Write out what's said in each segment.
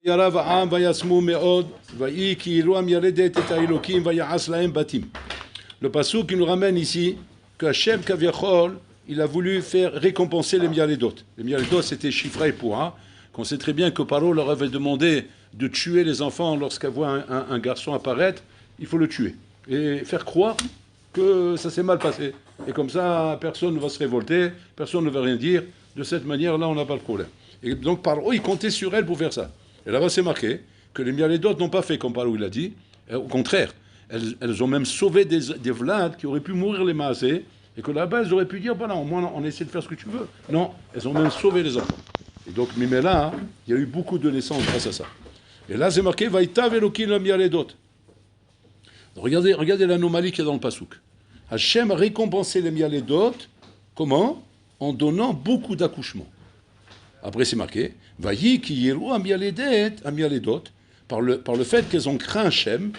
ירא העם וישמו מאוד, ויהי כי יראו המילדת את האלוקים ויעש להם בתים. Le pasuk qui nous ramène ici que Hachem Kaviachol, il a voulu faire récompenser les mialédot. Les mialédot, c'était Shifra et Pourra, qu'on sait très bien que Paro leur avait demandé de tuer les enfants lorsqu'elle voit un garçon apparaître, il faut le tuer. Et faire croire que ça s'est mal passé. Et comme ça, personne ne va se révolter, personne ne va rien dire. De cette manière-là, on n'a pas de problème. Et donc Paro, il comptait sur elle pour faire ça. Et là-bas, c'est marqué que les mialédot n'ont pas fait comme Paro il a dit. Au contraire, elles ont même sauvé des Vlad qui auraient pu mourir les maasés, et que là-bas, elles auraient pu dire, voilà, au moins, on essaie de faire ce que tu veux. Non, elles ont même sauvé les enfants. Et donc, Mimela, il y a eu beaucoup de naissances grâce à ça. Et là, c'est marqué, Vaïtav Elokim lam yaledot. Regardez l'anomalie qu'il y a dans le Passouk. Hachem a récompensé les mialedot, comment? En donnant beaucoup d'accouchements. Après, c'est marqué, Vayi ki yiru amialedot, par le fait qu'elles ont craint Hachem,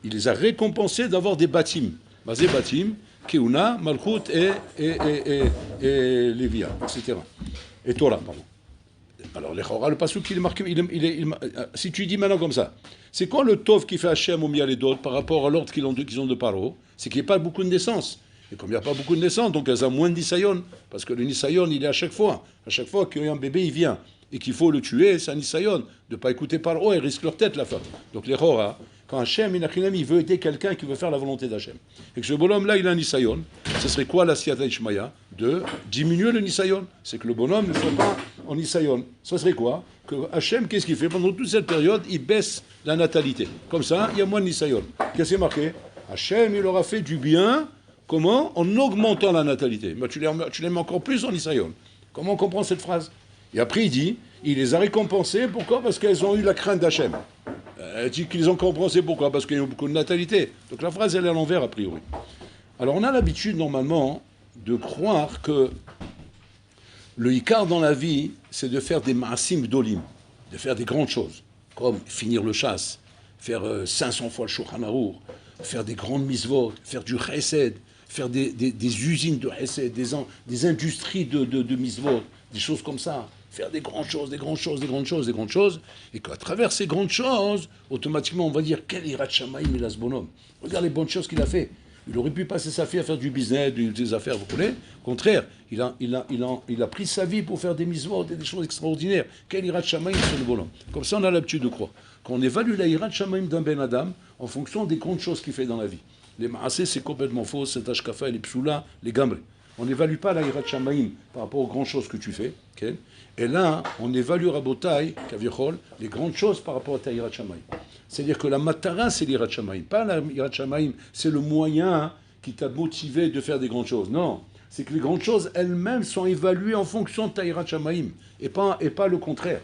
il les a récompensés d'avoir des bâtim. Basé bâtim, Keuna, Malchut et Lévia, etc. Et Torah, pardon. Alors, le pasuk, il est marqué, si tu dis maintenant comme ça, c'est quoi le tov qui fait Hachem au mialedot par rapport à l'ordre qu'ils ont de Paro? C'est qu'il n'y a pas beaucoup de naissances. Et comme il n'y a pas beaucoup de naissances, donc elles ont moins de nisayon, parce que le nisayon, il est à chaque fois. À chaque fois qu'un bébé, il vient, et qu'il faut le tuer, c'est un nisayon. De ne pas écouter Paro, ils risquent leur tête, la femme. Donc les Hora, quand Hachem, il veut aider quelqu'un qui veut faire la volonté d'Hachem. Et que ce bonhomme-là, il a un nisayon, ce serait quoi la siyata ishmaya? De diminuer le nisayon. C'est que le bonhomme ne soit pas en nisayon. Ce serait quoi? Que Hachem, qu'est-ce qu'il fait? Pendant toute cette période, il baisse la natalité. Comme ça, il y a moins de nisayon. Qu'est-ce qui est marqué? Hachem, il aura fait du bien, comment? En augmentant la natalité. Mais tu les mets encore plus en nisayon. Comment on comprend cette phrase? Et après, il dit, il les a récompensées, pourquoi? Parce qu'elles ont eu la crainte d'Hachem. Elle dit qu'ils ont compensé, pourquoi? Parce qu'il y a eu beaucoup de natalité. Donc la phrase, elle est à l'envers, a priori. Alors on a l'habitude, normalement, de croire que le Icar dans la vie, c'est de faire des maasim dolim, de faire des grandes choses, comme finir le chasse, faire 500 fois le Shulchan Aruch, faire des grandes misvot, faire du chesed, faire des usines de chesed, des industries de misvot, des choses comme ça. Faire des grandes choses, et qu'à travers ces grandes choses, automatiquement, on va dire quel irat shamaïm il a ce bonhomme. Regarde les bonnes choses qu'il a fait. Il aurait pu passer sa vie à faire du business, des affaires, vous connaissez. Au contraire, il a pris sa vie pour faire des mitzvot, des choses extraordinaires. Quel irat shamaïm c'est le bonhomme. Comme ça, on a l'habitude de croire qu'on évalue la irat shamaïm d'un ben adam en fonction des grandes choses qu'il fait dans la vie. Les maasé, c'est complètement faux, c'est ashkafa, les psoula, les gambrés. On n'évalue pas la irat shamaïm par rapport aux grandes choses que tu fais. Okay? Et là, on évalue Rabotai, Kavichol, les grandes choses par rapport à ta irat shamaïm. C'est-à-dire que la matara, c'est l'irat shamaïm. Pas la irat shamaïm, c'est le moyen qui t'a motivé de faire des grandes choses. Non, c'est que les grandes choses elles-mêmes sont évaluées en fonction de ta irat shamaïm, et pas le contraire.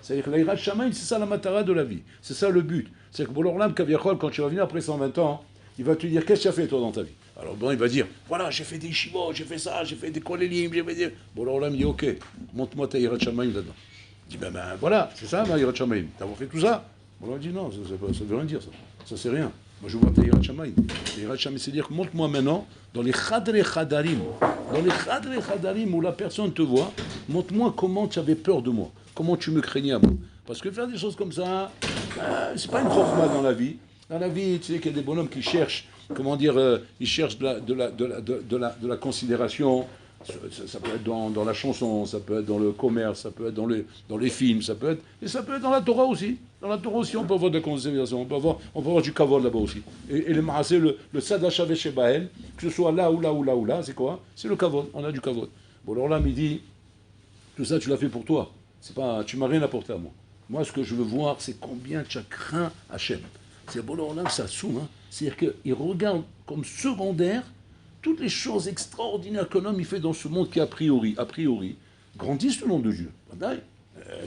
C'est-à-dire que la irat shamaïm, c'est ça la matara de la vie. C'est ça le but. C'est que pour l'orlam, Kavichol, quand tu vas venir après 120 ans, il va te dire, qu'est-ce que tu as fait toi dans ta vie? Alors bon, il va dire, voilà, j'ai fait des shivot, j'ai fait ça, j'ai fait des kolélim, j'ai fait des... Bon, alors là, il dit, ok, montre-moi ta irat shamaïm là-dedans. Il dit, ben voilà, c'est ça ma irat shamaïm. T'as fait tout ça? Bon, il dit, non, ça veut rien dire, ça. Ça, c'est rien. Moi, je vois ta irat shamaïm. Ta irat shamaïm, c'est dire que montre-moi maintenant, dans les khadre khadarim, où la personne te voit, montre-moi comment tu avais peur de moi, comment tu me craignais à moi. Parce que faire des choses comme ça, c'est pas une chokma dans la vie. Dans la vie, tu sais qu'il y a des bonhommes qui cherchent, comment dire, ils cherchent de la considération. Ça peut être dans la chanson, ça peut être dans le commerce, ça peut être dans les films, ça peut être dans la Torah aussi. Dans la Torah aussi, on peut avoir de la considération, on peut avoir du kavod là-bas aussi. Et le maasé, le sadashavé shebael, que ce soit là ou là, c'est quoi? C'est le kavod, on a du kavod. Bon, alors là, midi, tout ça, tu l'as fait pour toi. C'est pas, tu m'as rien apporté à moi. Moi, ce que je veux voir, c'est combien tu as craint Hachem. C'est bon, alors là, ça soum, hein. C'est-à-dire qu'il regarde comme secondaire toutes les choses extraordinaires qu'un homme il fait dans ce monde qui, a priori, grandissent le nom de Dieu.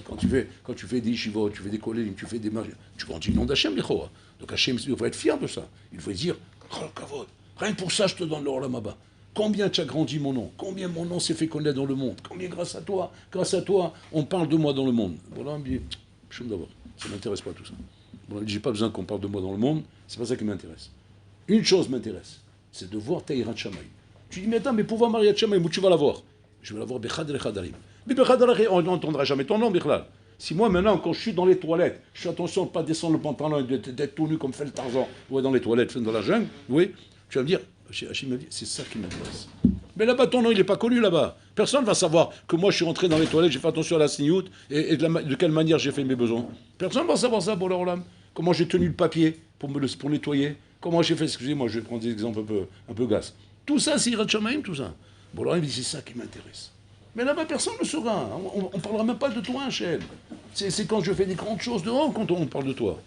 Quand tu fais des shivot, tu fais des kolélim, tu fais des mariages, tu grandis le nom d'Hachem, l'Echoa. Donc Hachem, il faut être fier de ça. Il faut dire, oh, kavod, rien que pour ça, je te donne l'or là-bas. Combien tu as grandi mon nom? Combien mon nom s'est fait connaître dans le monde? Combien grâce à toi, on parle de moi dans le monde? Bon, là, on me dit, je d'abord, ça ne m'intéresse pas tout ça. Bon, j'ai pas besoin qu'on parle de moi dans le monde, c'est pas ça qui m'intéresse. Une chose m'intéresse, c'est de voir ta irat shamaïm. Tu dis, mais attends, mais pour voir Maria Shamaïm, où tu vas la voir? Je vais la voir Bechad el Chadarim. Mais Bechad el on n'entendra jamais ton nom, Bichlal. Si moi, maintenant, quand je suis dans les toilettes, je fais attention de ne pas descendre le pantalon et d'être tout nu comme fait le Tarzan, dans les toilettes, dans la jungle, oui, tu vas me dire, Hachim m'a dit, c'est ça qui m'intéresse. Mais là-bas, ton nom, il n'est pas connu là-bas. Personne ne va savoir que moi, je suis rentré dans les toilettes, j'ai fait attention à la sniout et de quelle manière j'ai fait mes besoins. Personne ne va savoir ça pour leur âme. Comment j'ai tenu le papier pour nettoyer. Comment j'ai fait, excusez-moi, je vais prendre des exemples un peu gaz. Tout ça, c'est Yirat Shamayim, tout ça. Bon, alors il me dit, c'est ça qui m'intéresse. Mais là-bas, personne ne saura. On ne parlera même pas de toi, Hachem. C'est quand je fais des grandes choses dehors quand on parle de toi.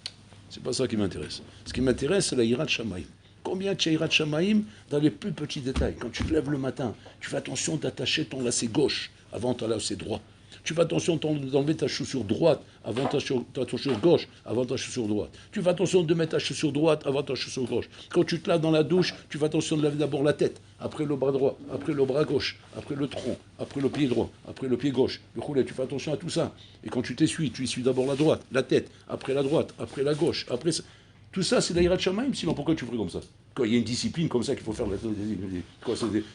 C'est pas ça qui m'intéresse. Ce qui m'intéresse, c'est la Yirat Shamayim. Combien tu as Yirat Shamayim dans les plus petits détails. Quand tu te lèves le matin, tu fais attention d'attacher ton lacet gauche avant ton lacet droit. Tu fais attention d'enlever ta chaussure droite avant ta chaussure gauche, avant ta chaussure droite. Tu fais attention de mettre ta chaussure droite avant ta chaussure gauche. Quand tu te laves dans la douche, tu fais attention de laver d'abord la tête, après le bras droit, après le bras gauche, après le tronc, après le pied droit, après le pied gauche. Le roulet, tu fais attention à tout ça. Et quand tu t'essuies, tu essuies d'abord la droite, la tête, après la droite, après la gauche, après ça. Tout ça, c'est la Yirat Shamayim, sinon pourquoi tu ferais comme ça? Quand il y a une discipline comme ça qu'il faut faire,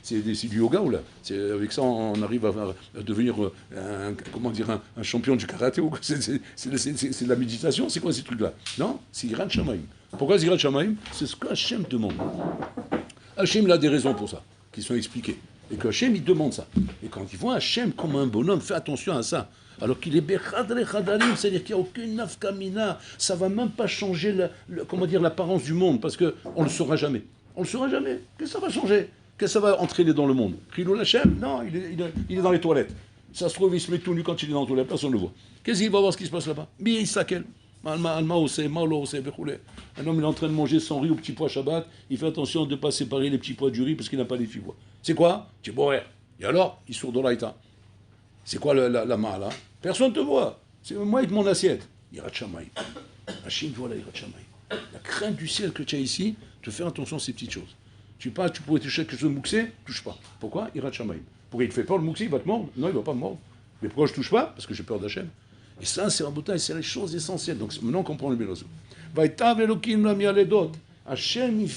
c'est du yoga ou là? Avec ça, on arrive à devenir un champion du karaté ou c'est de la méditation? C'est quoi ces trucs-là? Non, c'est Yirat Shamayim. Pourquoi c'est Yirat Shamayim? C'est ce qu'Hachem demande. Hachem il a des raisons pour ça, qui sont expliquées. Et que Hachem, il demande ça. Et quand il voit Hachem comme un bonhomme, fais attention à ça. Alors qu'il est bechadre chadarim, c'est-à-dire qu'il n'y a aucune nafkamina, ça ne va même pas changer l'apparence du monde, parce qu'on ne le saura jamais. On ne le saura jamais. Qu'est-ce que ça va changer? Qu'est-ce que ça va entraîner dans le monde? Khilul Hashem? Non, il est dans les toilettes. Ça se trouve, il se met tout nu quand il est dans les toilettes, personne ne le voit. Qu'est-ce qu'il va voir ce qui se passe là-bas? Un homme, il est en train de manger son riz au petit pois Shabbat, il fait attention de ne pas séparer les petits pois du riz parce qu'il n'a pas les petits pois. C'est quoi? Tu es bon, et alors? Il sourd de l'aïta. C'est quoi la malle, hein? Personne ne te voit. C'est moi avec mon assiette. Yirat Shamayim. Hachem voit la Yirat Shamayim. La crainte du ciel que tu as ici, te faire attention à ces petites choses. Tu pourrais toucher quelque chose de mouxé, touche pas. Pourquoi? Yirat Shamayim. Pourquoi il te fait peur le mouxé, il va te mordre? Non, il ne va pas me mordre. Mais pourquoi je touche pas? Parce que j'ai peur d'Hachem. Et ça, c'est un bouteille, c'est les choses essentielles. Donc maintenant on comprend le Bélozo. Vaïtav Elokim la mialedot. Hachem, il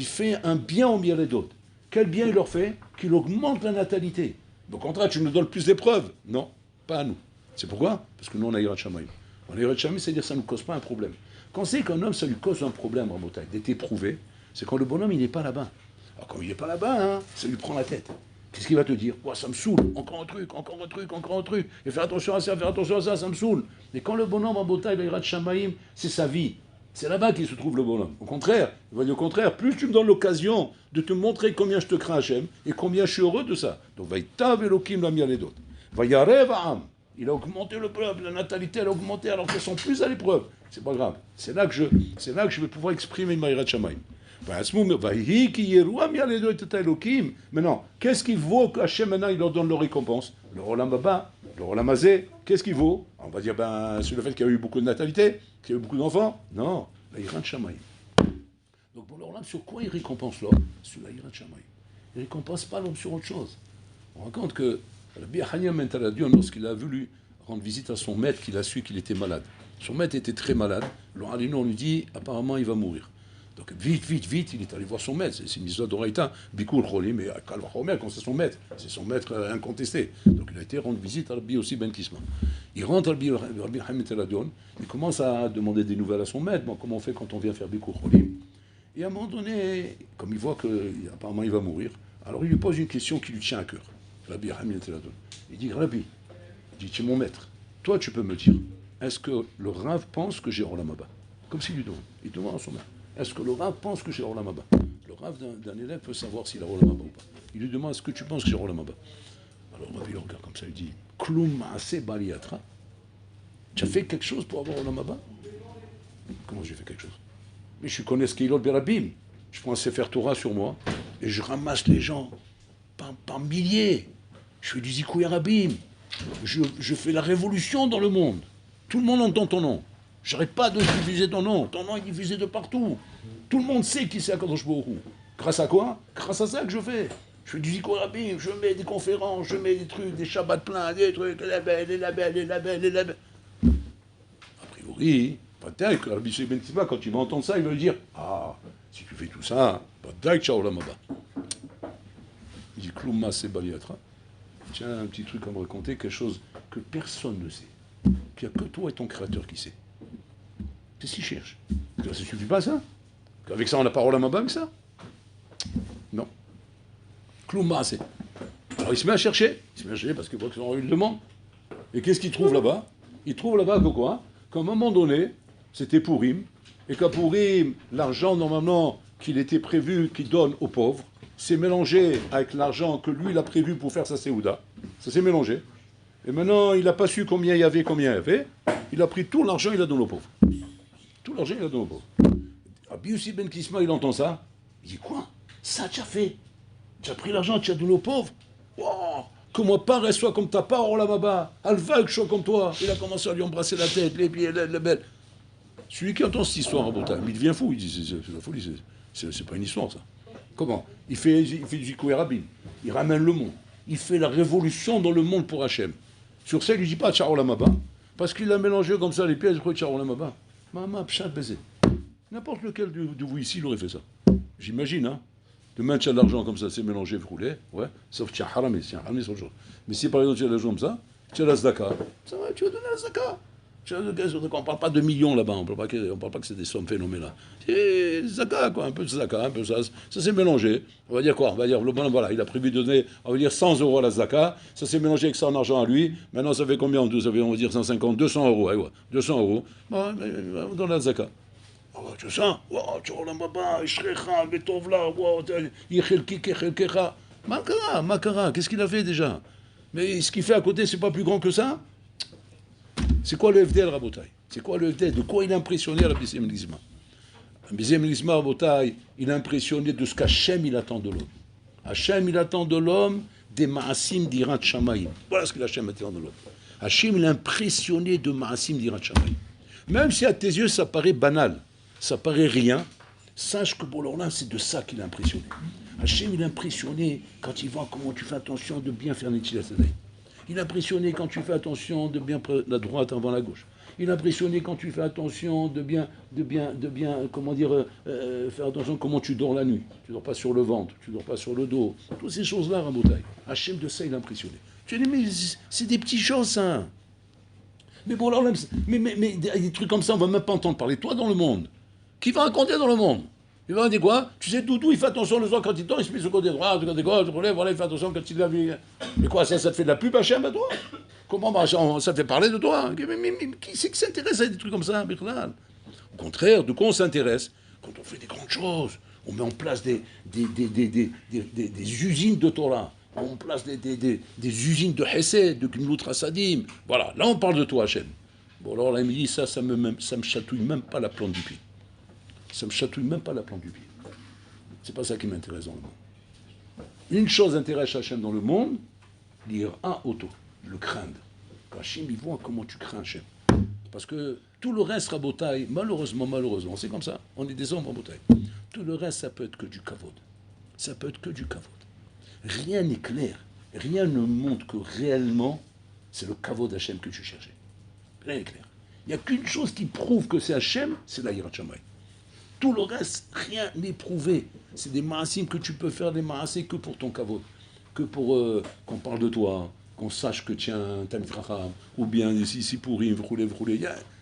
fait un bien aux mialedot. Quel bien il leur fait? Qu'il augmente la natalité. Au contraire, tu nous donnes plus d'épreuves. Non, pas à nous. C'est pourquoi? Parce que nous, on a Yirat Shamayim. On a Yirat Shamayim, c'est-à-dire que ça ne nous cause pas un problème. Quand c'est qu'un homme, ça lui cause un problème, en bouteille, d'être éprouvé, c'est quand le bonhomme, il n'est pas là-bas. Alors quand il n'est pas là-bas, ça lui prend la tête. Qu'est-ce qu'il va te dire? Ça me saoule, encore un truc, encore un truc, encore un truc. Et faire attention à ça, ça me saoule. Mais quand le bonhomme en bouteille, il a Yirat Shamayim, c'est sa vie. C'est là-bas qu'il se trouve le bonhomme. Au contraire, il va dire au contraire, plus tu me donnes l'occasion de te montrer combien je te crains Hachem et combien je suis heureux de ça. Donc, Vaïtav Elokim la mialedot. Vayarev Ha'am. Il a augmenté le peuple, la natalité elle a augmenté alors qu'elles sont plus à l'épreuve. C'est pas grave. C'est là que je vais pouvoir exprimer ma Yirat Shamayim. Maintenant, qu'est-ce qu'il vaut qu'Hachem maintenant il leur donne leur récompense? Le Olam Haba, le Olam Hazé, qu'est-ce qu'il vaut? On va dire, c'est le fait qu'il y a eu beaucoup de natalité, qu'il y a eu beaucoup d'enfants? Non, la Yirat Shamayim. Donc pour l'Olam, sur quoi il récompense l'homme? Sur la Yirat Shamayim. Il ne récompense pas l'homme sur autre chose. On raconte que Rabbi Hanina ben Teradion, lorsqu'il a voulu rendre visite à son maître, qu'il a su qu'il était malade. Son maître était très malade. Alors on lui dit, apparemment il va mourir. Donc vite, il est allé voir son maître. C'est une histoire d'Oraïta, Bikoul Cholim, mais quand c'est son maître incontesté. Donc il a été rendre visite à Rabbi aussi Ben Kisma. Il rentre à Rabbi Hanina ben Teradion, il commence à demander des nouvelles à son maître. Bon, comment on fait quand on vient faire Bikoul Cholim? Et à un moment donné, comme il voit qu'apparemment il va mourir, alors il lui pose une question qui lui tient à cœur. Rabbi Hanina ben Teradion. Il dit, Rabbi, tu es mon maître, toi tu peux me dire, est-ce que le Rav pense que j'ai Olam Haba? Comme s'il lui demande. Il demande à son maître. Est-ce que le Rav pense que j'ai Olam Haba? Le Rav d'un élève peut savoir s'il a Olam Haba ou pas. Il lui demande, est-ce que tu penses que j'ai Olam Haba? Alors Rabbi le regarde comme ça, il dit, Kloum Maaseh Baliatra. Tu as fait quelque chose pour avoir Olam Haba? Comment j'ai fait quelque chose? Mais je connais ce qu'il y a Berabim. Je prends un Sefer Torah sur moi et je ramasse les gens par milliers. Je fais du Zikouy Arabim. Je fais la révolution dans le monde. Tout le monde entend ton nom. J'arrête pas de diffuser ton nom. Ton nom est diffusé de partout. Tout le monde sait qui c'est Akadosh Baruch Hu. Grâce à quoi? Grâce à ça que je fais. Je fais du Zikouy Arabim, je mets des conférences, je mets des trucs, des shabbats pleins, des trucs, les labels. A priori, peut-être que Rabbi Shimon ben Kisma, quand il va entendre ça, il va lui dire, ah, si tu fais tout ça, peut-être que tu as Olam Haba. Il dit, Kloum Maaseh Baliatra. Tiens, un petit truc à me raconter, quelque chose que personne ne sait. qu'il n'y a que toi et ton créateur qui sait. Qu'est-ce qu'il cherche? Ça ne suffit pas, ça? Avec ça, on a parole à ma banque, ça? Non. Klouma, c'est. Alors il se met à chercher. Il se met à chercher parce qu'il voit qu'il le demande. Et qu'est-ce qu'il trouve là-bas? Il trouve là-bas que quoi? Qu'à un moment donné, c'était Pourim, et qu'à Pourim, l'argent, normalement, qu'il était prévu qu'il donne aux pauvres, s'est mélangé avec l'argent que lui, il a prévu pour faire sa séouda. Ça s'est mélangé. Et maintenant, il n'a pas su combien il y avait, Il a pris tout l'argent, il a donné aux pauvres. Tout l'argent, il a donné aux pauvres. Rabbi Yossi ben Kisma, il entend ça. Il dit, quoi? Ça, tu as fait? Tu as pris l'argent, tu as donné aux pauvres? Wow, que moi pas reste soit comme ta part, oh là baba, Alva que je sois comme toi. Il a commencé à lui embrasser la tête, les pieds, la belle. Celui qui entend cette histoire, il devient fou, il dit c'est la folie, c'est pas une histoire ça. Comment? Il fait du Zikoué Rabin, il ramène le monde, il fait la révolution dans le monde pour Hachem. Sur ça, il ne dit pas Tcharo Lamaba, parce qu'il a mélangé comme ça les pièces, il croit Tcharo Lamaba. Mama, pchat, baiser. N'importe lequel de vous ici, il aurait fait ça. J'imagine, hein. Demain, tu as de l'argent comme ça, c'est mélangé, roulé, ouais, sauf que tu as haramé, c'est autre chose. Mais si par exemple tu as de l'argent comme ça, tu as la zdaka, ça va, tu vas donner la zdaka. On ne parle pas de millions là-bas, on ne parle pas que c'est des sommes phénoménales. C'est zaka, quoi, un peu de zaka, un peu ça s'est mélangé. On va dire quoi? On va dire, voilà, il a prévu de donner, on va dire 100 euros à la zaka, ça s'est mélangé avec son argent à lui, maintenant ça fait combien? On va dire 150, 200 euros, ouais, 200 euros, bon, on donne la zaka. Tu sens? Tu vois, là-bas, Ishrecha, Betovla, Yichelkikecha. Makara, qu'est-ce qu'il a fait déjà? Mais ce qu'il fait à côté, c'est pas plus grand que ça? C'est quoi le FDL, Rabotai? C'est quoi le FDL? De quoi il a impressionné Rabbi Zem Lizma? Rabbi Zem Lizma, Rabotai, il a impressionné de ce qu'Hachem il attend de l'homme. Hachem il attend de l'homme des Maasim d'Irat Shamaïm. Voilà ce que Hachem attend de l'homme. Hachem il a impressionné de Maasim d'Irat Shamaïm. Même si à tes yeux ça paraît banal, ça paraît rien, sache que pour là, c'est de ça qu'il a impressionné. Hachem, il a impressionné quand il voit comment tu fais attention de bien faire Netilat Yadayim. Il a impressionné quand tu fais attention de bien prendre la droite avant la gauche. Il a impressionné quand tu fais attention de bien comment dire, faire attention comment tu dors la nuit. Tu dors pas sur le ventre, tu dors pas sur le dos. Toutes ces choses-là, Rabotai. Hachem, de ça, il a impressionné. Tu dis, mais c'est des petites choses, ça. Mais bon, alors, mais des trucs comme ça, on va même pas entendre parler. Toi, dans le monde, qui va raconter dans le monde? Il va dire quoi? Tu sais, Doudou, il fait attention le soir quand il dort, il se met sur le côté droit, sur le côté gauche, voilà, il fait attention quand il va vivre. Mais quoi, ça te fait de la pub, Hachem, à toi? Comment ça fait parler de toi? Mais qui c'est qui s'intéresse à des trucs comme ça, Birlal? Au contraire, de quoi on s'intéresse? Quand on fait des grandes choses, on met en place des usines de Torah, on met en place des usines de Hesed, de Gmilut Rasadim. Voilà, là on parle de toi, Hachem. Bon, alors là, il me dit, ça me chatouille même pas la plante du pied. Ça me chatouille même pas la plante du pied. C'est pas ça qui m'intéresse dans le monde. Une chose intéresse Hachem dans le monde, lire un auto, le craindre. Hachem, il voit comment tu crains Hachem. Parce que tout le reste, Rabotai, malheureusement, c'est comme ça. On est des hommes, Rabotai. Tout le reste, ça peut être que du kavod. Ça peut être que du kavod. Rien n'est clair. Rien ne montre que réellement, c'est le kavod Hachem que tu cherchais. Rien n'est clair. Il n'y a qu'une chose qui prouve que c'est Hachem, c'est la Yirat Shamayim. Tout le reste, rien n'est prouvé. C'est des maasim que tu peux faire, des maasim que pour ton kavod, que pour qu'on parle de toi, qu'on sache que tiens, t'as une fracha, ou bien ici pour y rouler.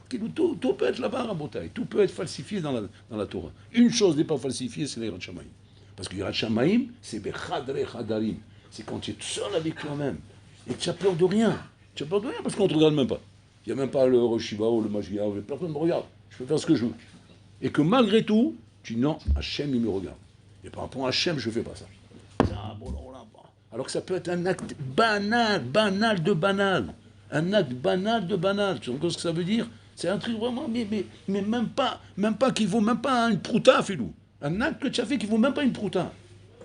Tout peut être là-bas, Rabotai. Tout peut être falsifié dans la Torah. Une chose n'est pas falsifiée, c'est la Yirat Shamayim. Parce que Yirat Shamayim, c'est bechadre chadarim. C'est quand tu es seul avec toi-même et que tu as peur de rien. Tu as peur de rien parce qu'on ne te regarde même pas. Il n'y a même pas le Rosh Shiva ou le Magia, personne ne me regarde. Je peux faire ce que je veux. Et que malgré tout, tu dis non, Hachem, il me regarde. Et par rapport à Hachem, je ne fais pas ça. Alors que ça peut être un acte banal de banal. Un acte banal de banal. Tu comprends ce que ça veut dire? C'est un truc vraiment, mais même pas qui vaut même pas une prouta, filou. Un acte que tu as fait qui vaut même pas une prouta.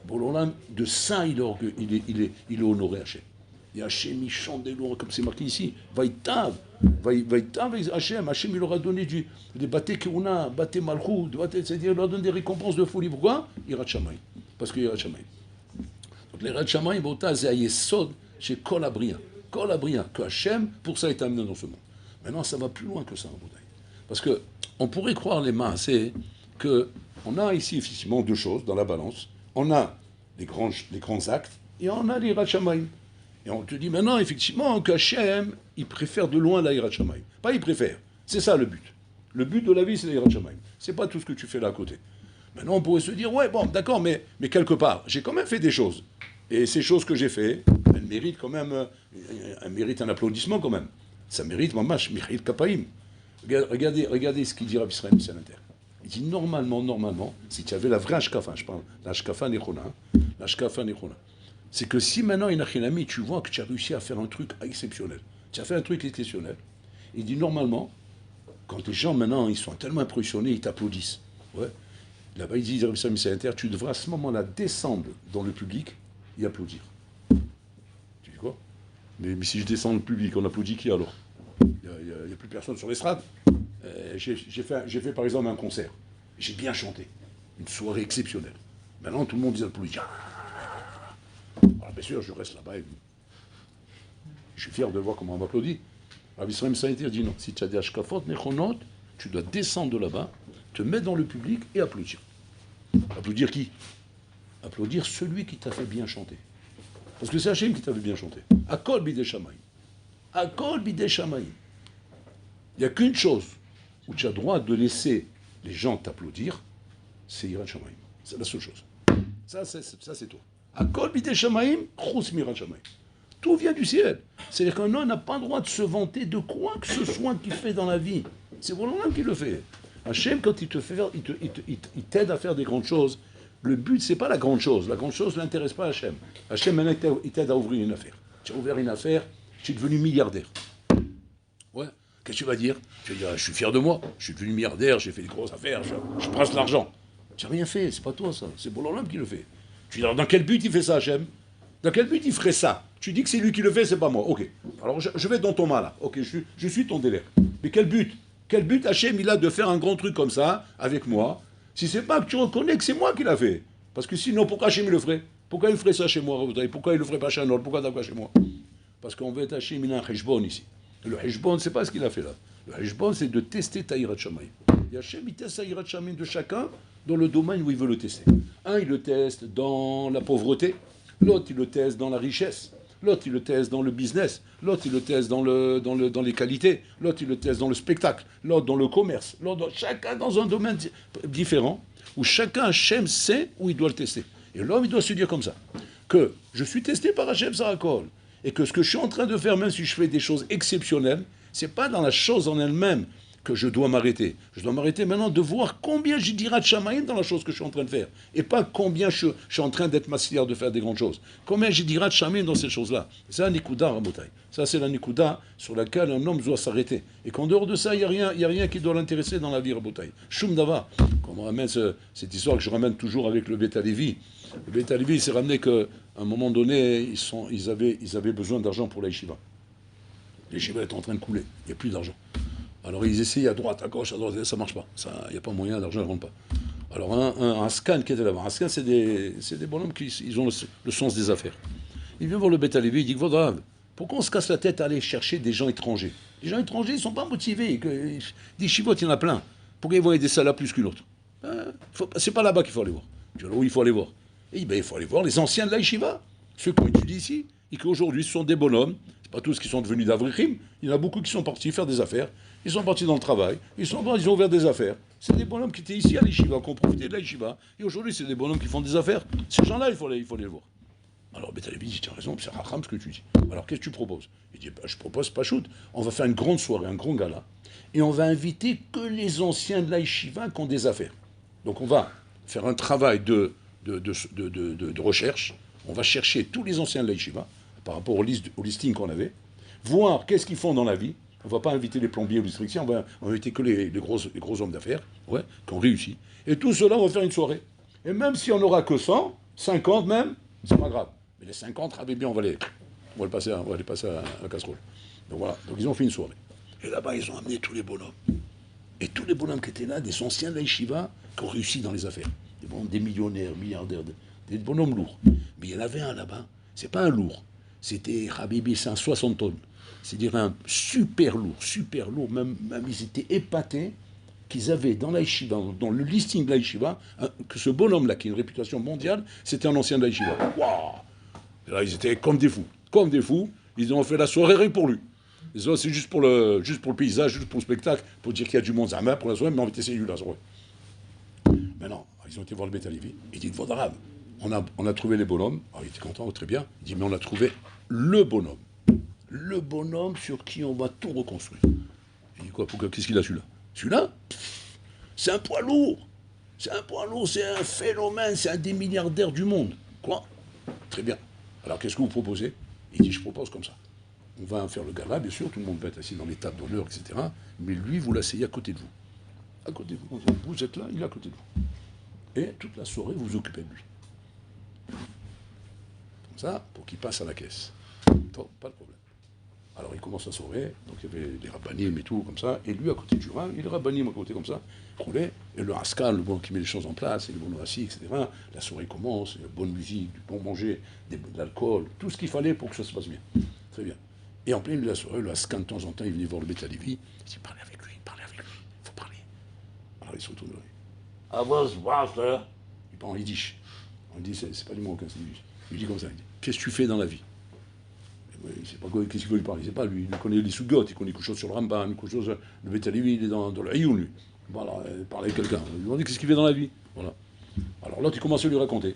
Bon, là, de ça, il est honoré, Hachem. Et Hachem, il chante des louanges, comme c'est marqué ici. Vaïtav Hachem, il leur a donné des bâtés Keuna, bâtés Malchut, c'est-à-dire il leur a donné des récompenses de folie. Pourquoi? Yirat Shamayim. Parce que Yirat Shamayim. Donc les Yirat Shamayim, c'est Ayesod chez Kol Abria. Kol Abria, que Hachem, pour ça, est amené dans ce monde. Maintenant, ça va plus loin que ça, parce que on pourrait croire les maasés qu'on a ici, effectivement, deux choses dans la balance. On a les grands actes et on a les Yirat Shamayim. Et on te dit maintenant, effectivement, que Hachem, il préfère de loin la Yirat Shamayim. Pas il préfère, c'est ça le but. Le but de la vie, c'est la Yirat Shamayim. C'est pas tout ce que tu fais là à côté. Maintenant, on pourrait se dire, ouais, bon, d'accord, mais quelque part, j'ai quand même fait des choses. Et ces choses que j'ai fait, elles méritent quand même, elles méritent un applaudissement quand même. Ça mérite, mamash, Michael Kapaim. Regardez ce qu'il dit Rabbi Israël Missanter. Il dit, normalement, si tu avais la vraie Ashkafa, je parle, l'Ashkafa Nechona, c'est que si maintenant, Inachinami, tu vois que tu as réussi à faire un truc exceptionnel, tu as fait un truc exceptionnel, il dit, normalement, quand les gens, maintenant, ils sont tellement impressionnés, ils t'applaudissent. Ouais. Là-bas, il dit, Rabbi Israël Missanter, tu devras à ce moment-là descendre dans le public et applaudir. Tu dis quoi? Mais si je descends dans le public, on applaudit qui alors? Il n'y a plus personne sur l'estrade. J'ai fait par exemple un concert. J'ai bien chanté. Une soirée exceptionnelle. Maintenant, tout le monde dit applaudit. Alors, bien sûr, je reste là-bas et je suis fier de voir comment on m'applaudit. Rabbi Israël Missanter dit non. Si tu as des ashkafot, nechonot, tu dois descendre de là-bas, te mettre dans le public et applaudir. Applaudir qui? Applaudir celui qui t'a fait bien chanter. Parce que c'est Hachem qui t'a fait bien chanter. Akol bidei shamayim. Akol bidei shamayim. Il n'y a qu'une chose où tu as le droit de laisser les gens t'applaudir, c'est Yirat Shamayim. C'est la seule chose. Ça c'est tout. Akol bidei shamayim, chus mirat shamayim. Tout vient du ciel. C'est-à-dire qu'un homme n'a pas le droit de se vanter de quoi que ce soit qu'il fait dans la vie. C'est Borolam qui le fait. Hachem, quand il te fait faire, il t'aide à faire des grandes choses. Le but, c'est pas la grande chose. La grande chose ne l'intéresse pas à Hachem. Hachem, maintenant, il t'aide à ouvrir une affaire. Tu as ouvert une affaire, tu es devenu milliardaire. Ouais. Qu'est-ce que tu vas dire? Tu vas dire, je suis fier de moi, je suis devenu milliardaire, j'ai fait des grosses affaires, je brasse l'argent. Tu n'as rien fait, c'est pas toi ça, c'est Borolam qui le fait. Tu dis, dans quel but il fait ça, Hachem? Dans quel but il ferait ça? Tu dis que c'est lui qui le fait, c'est pas moi. Ok. Alors je vais dans ton mal là. Ok, je suis ton délai. Mais quel but? Quel but Hachem il a de faire un grand truc comme ça avec moi? Si c'est pas que tu reconnais que c'est moi qui l'a fait. Parce que sinon, pourquoi Hachem il le ferait? Pourquoi il ferait ça chez moi? Pourquoi il le ferait pas chez un autre? Pourquoi d'accord chez moi? Parce qu'on veut être Hachem, il a un Heshbon ici. Et le Heshbon, c'est pas ce qu'il a fait là. Le Heshbon, c'est de tester ta Yirat Shamayim. Et Hachem, il teste la Yirat Shamayim de chacun dans le domaine où il veut le tester. Un, il le teste dans la pauvreté. L'autre, il le teste dans la richesse. L'autre, il le teste dans le business. L'autre, il le teste dans les qualités. L'autre, il le teste dans le spectacle. L'autre, dans le commerce. L'autre, chacun dans un domaine différent, où chacun, Hachem, sait où il doit le tester. Et l'homme, il doit se dire comme ça, que je suis testé par Hachem Sarakol, et que ce que je suis en train de faire, même si je fais des choses exceptionnelles, c'est pas dans la chose en elle-même que je dois m'arrêter. Je dois m'arrêter maintenant de voir combien j'ai d'Yirat Shamayim dans la chose que je suis en train de faire. Et pas combien je suis en train d'être massière de faire des grandes choses. Combien j'ai d'Yirat Shamayim dans ces choses-là. C'est la Nikuda, Rabotai. Ça, c'est la Nikuda sur laquelle un homme doit s'arrêter. Et qu'en dehors de ça, il n'y a rien qui doit l'intéresser dans la vie, Rabotai. Shum Dava. Comme on ramène cette histoire que je ramène toujours avec le Beth Alevi. Le Beth Alevi, il s'est ramené qu'à un moment donné, ils avaient besoin d'argent pour la yeshiva. La yeshiva est en train de couler. Il n'y a plus d'argent. Alors ils essayent à droite, à gauche, ça ne marche pas. Il n'y a pas moyen, l'argent ne rentre pas. Alors un scan qui était là-bas, un scan c'est des bonhommes qui ils ont le sens des affaires. Il vient voir le Beth Alevi, il dit, pourquoi on se casse la tête à aller chercher des gens étrangers? Les gens étrangers, ils ne sont pas motivés. Des chivotes, il y en a plein. Pourquoi ils vont aider ça là plus qu'une autre? C'est pas là-bas qu'il faut aller voir. Tu vois, où il faut aller voir? Et il faut aller voir les anciens de la yeshiva, ceux qui ont étudié ici, et qu'aujourd'hui ce sont des bonhommes. C'est pas tous qui sont devenus d'Avrichim. Il y en a beaucoup qui sont partis faire des affaires. Ils sont partis dans le travail, ils ont ouvert des affaires. C'est des bonhommes qui étaient ici à l'Yeshiva, qui ont profité de la Yeshiva. Et aujourd'hui, c'est des bonhommes qui font des affaires. Ces gens-là, il faut les voir. Alors Beth Alevi dit, tu as raison, c'est racham ce que tu dis. Alors qu'est-ce que tu proposes? Il dit, je propose pas shoot. On va faire une grande soirée, un grand gala. Et on va inviter que les anciens de la Yeshiva qui ont des affaires. Donc on va faire un travail de recherche. On va chercher tous les anciens de la Yeshiva, par rapport au listing qu'on avait, voir qu'est-ce qu'ils font dans la vie. On ne va pas inviter les plombiers ou les électriciens, on va inviter que les gros hommes d'affaires, qui ont réussi. Et tout cela, on va faire une soirée. Et même si on n'aura que 100, 50 même, c'est pas grave. Mais les 50, rabais bien, on va les passer à la casserole. Donc voilà, donc ils ont fait une soirée. Et là-bas, ils ont amené tous les bonhommes. Et tous les bonhommes qui étaient là, des anciens de la yeshiva, qui ont réussi dans les affaires. Des millionnaires, milliardaires, des bonhommes lourds. Mais il y en avait un là-bas, c'est pas un lourd. C'était, Habibi, c'est un 60 tonnes. C'est-à-dire un super lourd, même ils étaient épatés qu'ils avaient dans la yeshiva, dans le listing de la yeshiva, que ce bonhomme-là, qui a une réputation mondiale, c'était un ancien de la yeshiva. Waouh! Et là, ils étaient comme des fous. Ils ont fait la soirée pour lui. Les autres, c'est juste pour le paysage, juste pour le spectacle, pour dire qu'il y a du monde Zama, pour la soirée, mais on va essayer là. Maintenant, ils ont été voir le Beth Alevi. Il dit, Vaudarabe, on a trouvé les bonhommes. Alors, il était content, très bien. Il dit, mais on a trouvé le bonhomme. Le bonhomme sur qui on va tout reconstruire. Il dit, quoi, qu'est-ce qu'il a celui-là? Celui-là, c'est un poids lourd. C'est un poids lourd, c'est un phénomène, c'est un des milliardaires du monde. Quoi? Très bien. Alors, qu'est-ce que vous proposez? Il dit, je propose comme ça. On va faire le gala, bien sûr, tout le monde va être assis dans les tables d'honneur, etc. Mais lui, vous l'asseyez à côté de vous. À côté de vous. Vous êtes là, il est à côté de vous. Et toute la soirée, vous vous occupez de lui. Comme ça, pour qu'il passe à la caisse. Donc, pas de problème. Alors, il commence la soirée, donc il y avait les rabbanim et tout, comme ça, et lui, à côté du rang, il est rabbanim à côté, comme ça, roulé, et le haskal, le bon qui met les choses en place, et le bon assis, etc. La soirée commence, il y a bonne musique, du bon manger, de l'alcool, tout ce qu'il fallait pour que ça se passe bien. Très bien. Et en plein milieu de la soirée, le haskal, de temps en temps, il venait voir le Beth Alevi, il dit, parlez avec lui, il faut parler. Alors, il se retourne vers lui. Il parle en yiddish. On dit, c'est pas du marocain, c'est du yiddish. Il dit comme ça, il dit, qu'est-ce que tu fais dans la vie? Il ne sait pas qu'est-ce qu'il veut lui parler, il ne sait pas, lui, il connaît les Sugot, il connaît quelque chose sur le Rambam, quelque chose, le Beth Alevi, il est dans le Ayoun, lui. Voilà, il parle avec quelqu'un, il lui demande qu'est-ce qu'il fait dans la vie. Voilà. Alors l'autre, il commence à lui raconter.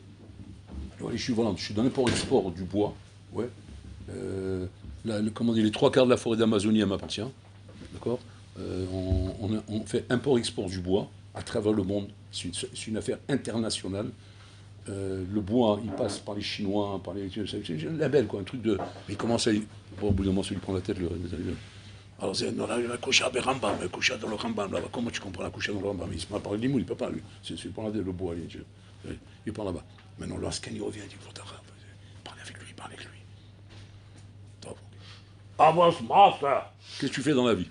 Je suis dans l'import-export du bois, ouais. Comment dire, les 3/4 de la forêt d'Amazonie m'appartient, d'accord. On fait import-export du bois à travers le monde, c'est une affaire internationale. Le bois, il passe par les Chinois, par les... C'est un label, quoi, un truc de... Mais il commence à... Bon, au bout d'un moment, ça lui prend la tête, alors, c'est la coucha de Rambam, la coucha dans le Rambam, là-bas. Comment tu comprends la coucha dans le Rambam? Il se parle par le limoux, il ne peut pas, lui. C'est pour la tête, le bois, il parle là-bas. Maintenant, lorsqu'il revient, il dit, parlez avec lui, parlez avec lui. Qu'est-ce que tu fais dans la vie?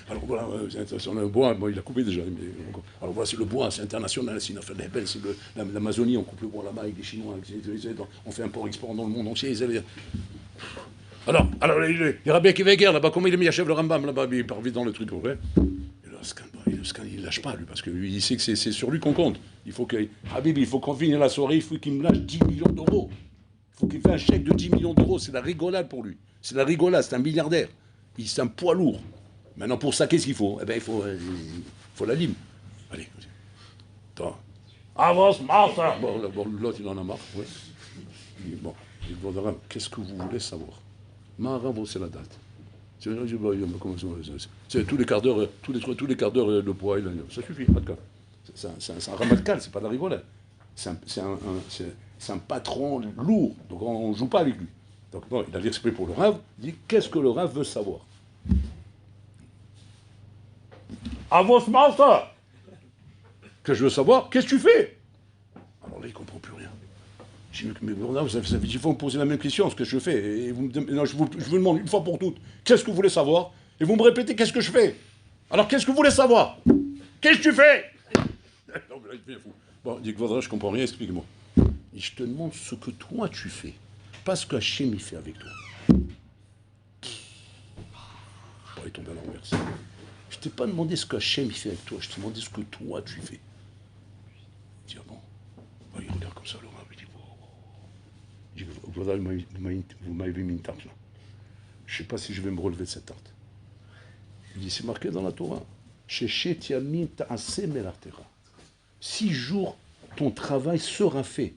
Alors voilà, on a un bois, bon, il a coupé déjà. Alors voilà, c'est le bois, c'est international, c'est une affaire belle, c'est l'Amazonie, on coupe le bois là-bas avec les Chinois, on fait import-export dans le monde entier. Alors les rabbins qui guerre là-bas, comment il est mis à chef le Rambam là-bas, il part vite dans le truc, vrai. Et le scan, il ne lâche pas, lui, parce qu'il sait que c'est sur lui qu'on compte. Il faut qu'on finisse la soirée, il faut qu'il me lâche 10 millions d'euros. Il faut qu'il fasse un chèque de 10 millions d'euros, c'est la rigolade pour lui. C'est la rigolade, c'est un milliardaire. C'est un poids lourd. Maintenant, pour ça, qu'est-ce qu'il faut? Eh bien, il faut la lime. Allez, attends. Avance, Martha. Bon, l'autre, il en a marre. Ouais. Bon, il dit, qu'est-ce que vous voulez savoir? Maravo, c'est la date. C'est tous les quarts d'heure, tous les quarts d'heure, le poids, ça suffit, pas de cas. C'est un ramatkal, c'est pas de la rigolade. C'est un patron lourd, donc on ne joue pas avec lui. Donc bon, il a l'exprès pour le Rav, il dit, qu'est-ce que le Rav veut savoir? Avos Malta. Que je veux savoir, qu'est-ce que tu fais? Alors là, il ne comprend plus rien. Je dis, mais bon, il faut me poser la même question, ce que je fais. Et non, je vous demande une fois pour toutes, qu'est-ce que vous voulez savoir? Et vous me répétez, qu'est-ce que je fais? Alors, qu'est-ce que vous voulez savoir? Qu'est-ce que tu fais? Non, mais là, il devient fou. Bon, il dit que je ne comprends rien, explique-moi. Et je te demande ce que toi, tu fais. Pas ce qu'Hachem, il fait avec toi. Bon, il tombe à l'envers. Je ne t'ai pas demandé ce qu'Hachem il fait avec toi, je t'ai demandé ce que toi tu fais. Il dit, ah bon? Il regarde comme ça, le Rav, il dit, vous m'avez mis une tarte là. Je ne sais pas si je vais me relever de cette tarte. Il dit, c'est marqué dans la Torah. 6 jours, ton travail sera fait.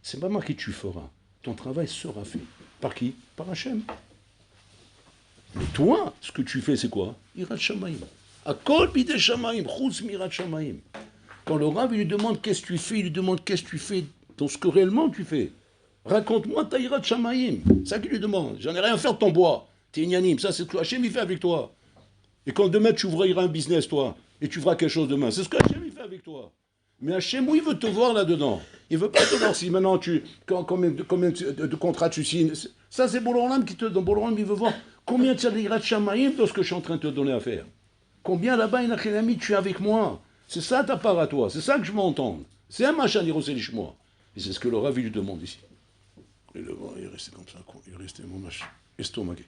C'est pas marqué tu feras. Ton travail sera fait. Par qui? Par Hachem. Mais toi, ce que tu fais, c'est quoi? Irat Shamaim. Akol bidei Shamaim, chutz mirat Shamaim. Quand le Rav lui demande qu'est-ce que tu fais, il lui demande qu'est-ce que tu fais dans ce que réellement tu fais. Raconte-moi ta Irat Shamaim. C'est ça qu'il lui demande. J'en ai rien à faire de ton bois. T'es ignanim. Ça, c'est ce que Hachem il fait avec toi. Et quand demain tu ouvriras un business, toi, et tu feras quelque chose demain, c'est ce que Hachem il fait avec toi. Mais Hachem, où il veut te voir là-dedans? Il veut pas te voir si maintenant combien de contrats tu signes. Ça, c'est Boloram qui te donne. Boloram, il veut voir combien tu as d'Irat Shamaim dans ce que je suis en train de te donner à faire. Combien là-bas, Inachinami, tu es avec moi. C'est ça ta part à toi. C'est ça que je m'entends. C'est un machin d'Irosélishmoa. Et c'est ce que le Rav lui demande ici. Et le vent, il est resté comme ça. Il est resté, mon mâche, estomaqué.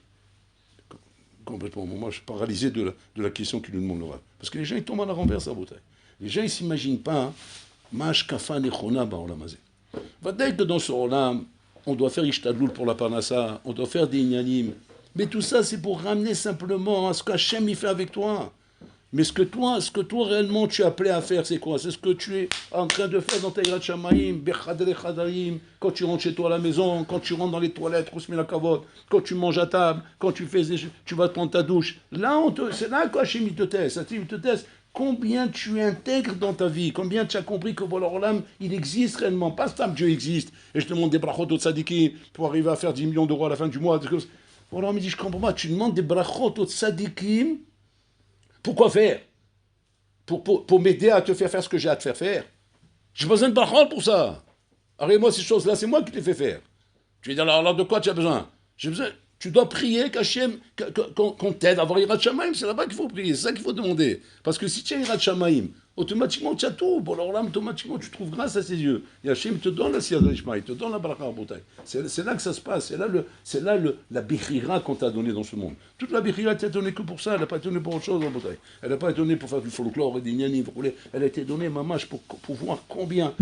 Complètement, moi, je suis paralysé de la question qu'il lui demande le Rav. Parce que les gens, ils tombent à la renverse à bouteille. Les gens, ils ne s'imaginent pas, Mâche Kafan et Chona, Baolamazé. Va dire que dans ce Olam, on doit faire Ishtadloul pour la Parnassa, on doit faire des Inyanim. Mais tout ça, c'est pour ramener simplement à ce qu'Hachem il fait avec toi. Mais ce que toi réellement tu es appelé à faire, c'est quoi? C'est ce que tu es en train de faire dans ta Yirat Shamayim, Bechadre Chadarim, quand tu rentres chez toi à la maison, quand tu rentres dans les toilettes, Rousmila Kavod, quand tu manges à table, quand tu vas te prendre ta douche. Là, c'est là qu'Hachem il te teste. Il te teste combien tu intègres dans ta vie, combien tu as compris que Borolam, il existe réellement. Pas Stam, Dieu existe. Et je te demande des brachot au tzadikim pour arriver à faire 10 millions d'euros à la fin du mois. Borolam me dit, je comprends pas, tu demandes des brachot au tzadikim. Pourquoi faire? Pour m'aider à te faire ce que j'ai à te faire faire. J'ai besoin de brachot pour ça. Arrête-moi ces choses-là, c'est moi qui te les fais faire. Tu vas dire, alors de quoi tu as besoin? J'ai besoin. Tu dois prier qu'Hachem, qu'on t'aide à avoir Yirat Shamayim. C'est là-bas qu'il faut prier, c'est ça qu'il faut demander. Parce que si tu as Yirat Shamayim, automatiquement tu as tout. Bon, alors là, automatiquement tu trouves grâce à ses yeux. Et Hachem te donne la Siyad Ishmael, il te donne la Baraka Rabotai. C'est là que ça se passe. C'est là la Bechira qu'on t'a donnée dans ce monde. Toute la Bechira t'a donnée que pour ça. Elle n'a pas été donnée pour autre chose, Rabotai. Elle n'a pas été donnée pour faire du folklore et des gnanis. Elle a été donnée, mamash, pour voir combien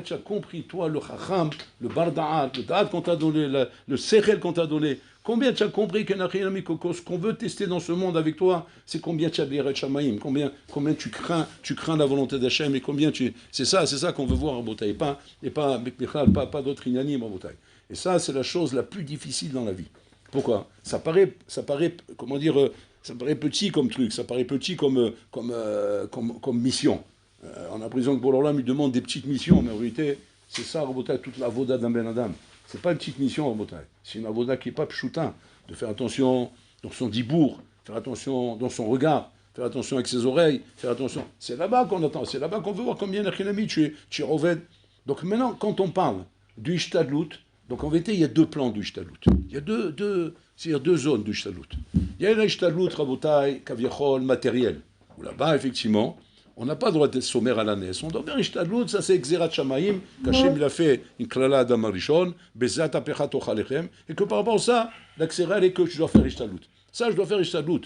tu as compris, toi, le Chacham, le Barda'at, le Da'at qu'on t'a donné, le Sechel qu'on t'a donné. Combien tu as compris ce qu'on veut tester dans ce monde avec toi, c'est combien tu as Beret Shamaïm, combien tu crains la volonté d'Hachem, et combien c'est ça qu'on veut voir en Botaï, et pas d'autres inanim en Botaï. Et ça, c'est la chose la plus difficile dans la vie. Pourquoi? Ça paraît, comment dire, ça paraît petit comme truc, ça paraît petit comme mission. On a l'impression que Borolam lui demande des petites missions, mais en réalité, c'est ça, en Botaï, toute la voda d'un Ben Adam. C'est pas une petite mission en Botaï. C'est une avoda qui n'est pas pchoutin. De faire attention dans son dibour, faire attention dans son regard, faire attention avec ses oreilles, faire attention. C'est là-bas qu'on attend, c'est là-bas qu'on veut voir combien d'Achinami tu es Roved. Donc maintenant, quand on parle du Ishtadlout, donc en vérité, il y a deux plans du Ishtadlout. Il y a deux zones du Ishtadlout. Il y a l'Ishtadlout, Rabotaï, Kaviachol, matériel. Où là-bas, effectivement, on n'a pas le droit d'être sommaire à la naisse. On doit faire Ishtadlout, ça c'est Xerat Shamayim, qu'Hachem il a fait une klala Adam Arishon, Bezat Apechat Ochalechem, et que par rapport à ça, la Xera elle est que tu dois faire Ishtadlout. Ça, je dois faire Ishtadlout.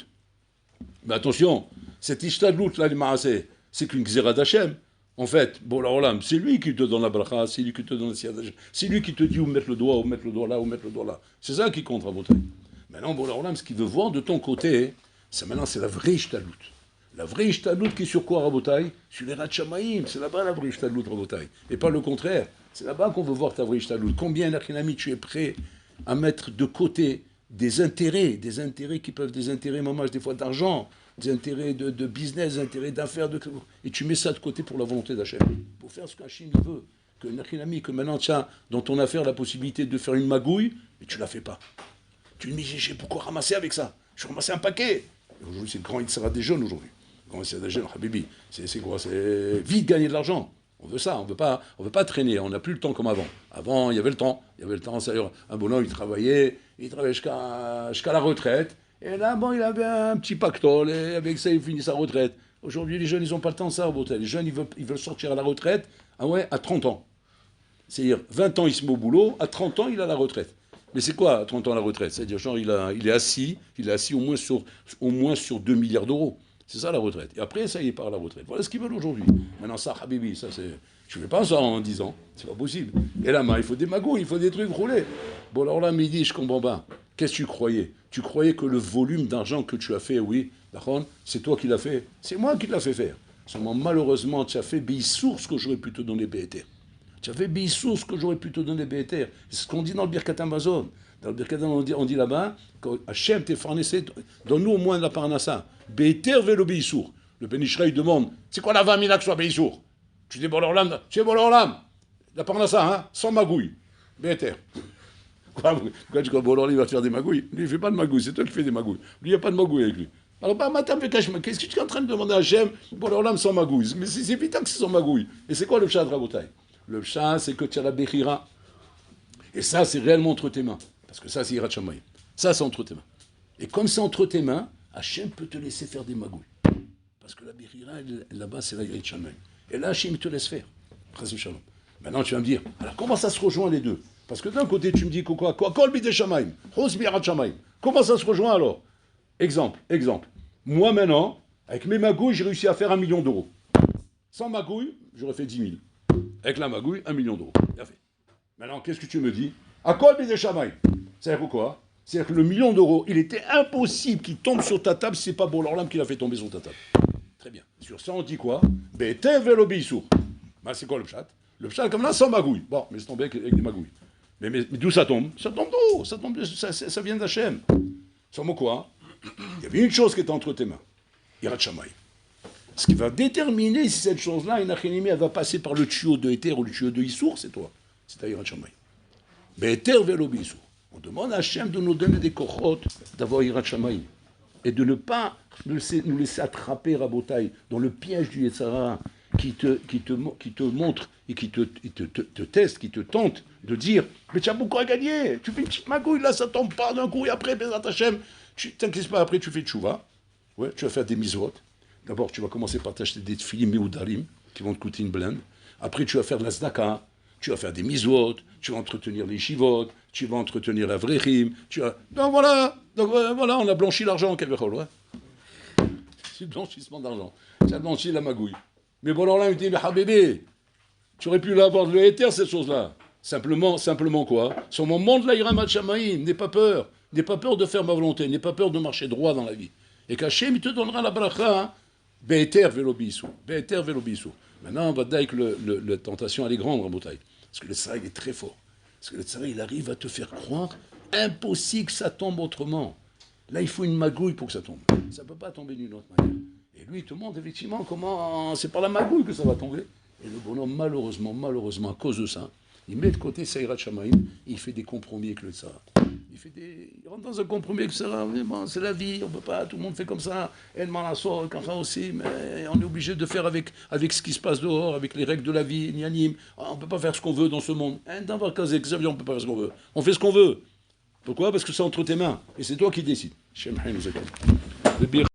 Mais attention, cette Ishtadlout là, c'est qu'une Xerat d'Hachem. En fait, bon, là, c'est lui qui te donne la bracha, c'est lui qui te donne la siyad d'Hachem, c'est lui qui te dit où mettre le doigt, où mettre le doigt là, où mettre le doigt là. C'est ça qui compte à votre avis. Maintenant, bon, là, ce qu'il veut voir de ton côté, c'est la vraie Ishtadlout. La vraie Ishtadlout qui est sur quoi, Rabotai? Sur les Yirat Shamayim, c'est là-bas la vraie Ishtadlout, Rabotai. Et pas le contraire. C'est là-bas qu'on veut voir ta vraie Ishtadlout. Combien, Nachinami, tu es prêt à mettre de côté des intérêts qui peuvent des intérêts, mamage, des fois d'argent, des intérêts de business, des intérêts d'affaires, et tu mets ça de côté pour la volonté d'Hachem. Pour faire ce qu'Hachem veut. Que Nachinami, que maintenant tu as dans ton affaire la possibilité de faire une magouille, mais tu ne la fais pas. Tu me dis, j'ai pourquoi ramasser avec ça? Je vais ramasser un paquet. Aujourd'hui, c'est le grand Yitzhara des jeunes aujourd'hui. Quand c'est des jeunes, Habibi, c'est quoi? C'est vite gagner de l'argent. On veut ça, on veut pas traîner, on n'a plus le temps comme avant. Avant, il y avait le temps, un bonhomme, il travaillait jusqu'à la retraite, et là, bon, il avait un petit pactole, et avec ça, il finit sa retraite. Aujourd'hui, les jeunes, ils n'ont pas le temps de ça, les jeunes, ils veulent sortir à la retraite, à 30 ans. C'est-à-dire, 20 ans, il se met au boulot, à 30 ans, il a la retraite. Mais c'est quoi, à 30 ans, la retraite? C'est-à-dire, genre, il est assis au moins sur 2 milliards d'euros. C'est ça la retraite. Et après, ça y est, part à la retraite. Voilà ce qu'ils veulent aujourd'hui. Maintenant, ça, Habibi, ça c'est. Tu ne fais pas ça en 10 ans. C'est pas possible. Et là, il faut des magouilles, il faut des trucs roulés. Bon, alors là, midi, je comprends pas. Qu'est-ce que tu croyais? Tu croyais que le volume d'argent que tu as fait, oui, d'accord, c'est toi qui l'as fait. C'est moi qui l'ai fait faire. Seulement, malheureusement, tu as fait Bissour ce que j'aurais pu te donner Béhéter. Tu as fait Bissour ce que j'aurais pu te donner Béhéter. C'est ce qu'on dit dans le Birkat Amazon. Dans le Birkat on dit là-bas, Hachem t'est farnessé, donne-nous au moins la parnassa. Béhéter vélo Bissour. Le Ben Ishraï demande, c'est quoi la 20 000 que soit Bissour? Tu dis, bon, la parnassa, hein, sans magouille. Béhéter. Pourquoi tu crois, bon, il va te faire des magouilles? Lui, il ne fait pas de magouilles, c'est toi qui fais des magouilles. Lui, il n'y a pas de magouille avec lui. Alors, qu'est-ce que tu es en train de demander à Hachem? Bon, sans magouille. Mais c'est évident que c'est sans magouille. Et c'est quoi le pshat, Rabotai? Le pshat, c'est que tu as la Bechira. Et ça, c'est réellement entre tes mains. Parce que ça, c'est Yirat Shamayim. Ça, c'est entre tes mains. Et comme c'est entre tes mains, Hachem peut te laisser faire des magouilles. Parce que la Bechira, là-bas, c'est la Yirat Shamayim. Et là, Hachem te laisse faire. Maintenant, tu vas me dire, alors comment ça se rejoint les deux? Parce que d'un côté, tu me dis quoi? Kol bidei Shamayim, Chos bi'Yirat Shamayim. Comment ça se rejoint alors? Exemple. Moi, maintenant, avec mes magouilles, j'ai réussi à faire 1 million d'euros. Sans magouille, j'aurais fait 10 000. Avec la magouille, 1 million d'euros. Bien fait. Maintenant, qu'est-ce que tu me dis? À quoi des Shamaï? C'est-à-dire quoi? C'est-à-dire que le million d'euros, il était impossible qu'il tombe sur ta table si c'est pas Borlorlam qui l'a fait tomber sur ta table. Très bien. Sur ça, on dit quoi? Be'eter velo bisour. Ben, c'est quoi le pshat? Le pshat, comme là, sans magouille. Bon, mais c'est tombé avec des magouilles. Mais d'où ça tombe? Ça tombe d'où? Ça vient d'Hachem. Sans mot quoi? Il y avait une chose qui était entre tes mains. Yirat Shamaï. Ce qui va déterminer si cette chose-là, une achénémie, elle va passer par le tuyau de Éther ou le tuyau de Issour, c'est toi. C'est à Yirat Shamaï. Be'eter velo bisour. On demande à Hachem de nous donner des kochot, d'avoir Yirat Shamaï. Et de ne pas nous laisser attraper, Rabotai, dans le piège du Yetzara qui te montre et qui te teste, qui te tente de dire « Mais tu as beaucoup à gagner, tu fais une petite magouille, là ça tombe pas d'un coup, et après, Bezat Hashem, t'inquiète pas, après tu fais tchouva, ouais, tu vas faire des mitzvot. D'abord, tu vas commencer par t'acheter des tfilim meudarim qui vont te coûter une blinde. Après, tu vas faire de la zdaka, tu vas faire des mitzvot, tu vas entretenir les shivot, tu vas entretenir la vrechim, Donc voilà, on a blanchi l'argent, Kavechol, ouais. C'est le blanchissement d'argent. Ça a blanchi la magouille. Mais bon, alors là, il me dit, mais Habibé, tu aurais pu l'avoir de l'éther, cette chose-là. Simplement quoi? Sur mon monde, là, Iramat Shamaïm, n'aie pas peur. N'aie pas peur de faire ma volonté, n'aie pas peur de marcher droit dans la vie. Et qu'Hachem, il te donnera la bracha, hein? Be'eter velo bisou. Be'eter velo bisou. Maintenant, on va dire que la tentation, elle est grande, Rabotai. Parce que le tsara, il est très fort. Parce que le tsara, il arrive à te faire croire impossible que ça tombe autrement. Là, il faut une magouille pour que ça tombe. Ça ne peut pas tomber d'une autre manière. Et lui, il te montre effectivement comment c'est par la magouille que ça va tomber. Et le bonhomme, malheureusement, à cause de ça, il met de côté Saïrat Shamaïm, il fait des compromis avec le tsara. Il rentre dans un compromis avec le tsara. Bon, c'est la vie, on ne peut pas, tout le monde fait comme ça. Elle m'en assoit, enfin aussi, mais on est obligé de faire avec ce qui se passe dehors, avec les règles de la vie, nianim. On ne peut pas faire ce qu'on veut dans ce monde. Dans on ne peut pas faire ce qu'on veut. On fait ce qu'on veut. Pourquoi? Parce que c'est entre tes mains. Et c'est toi qui décides.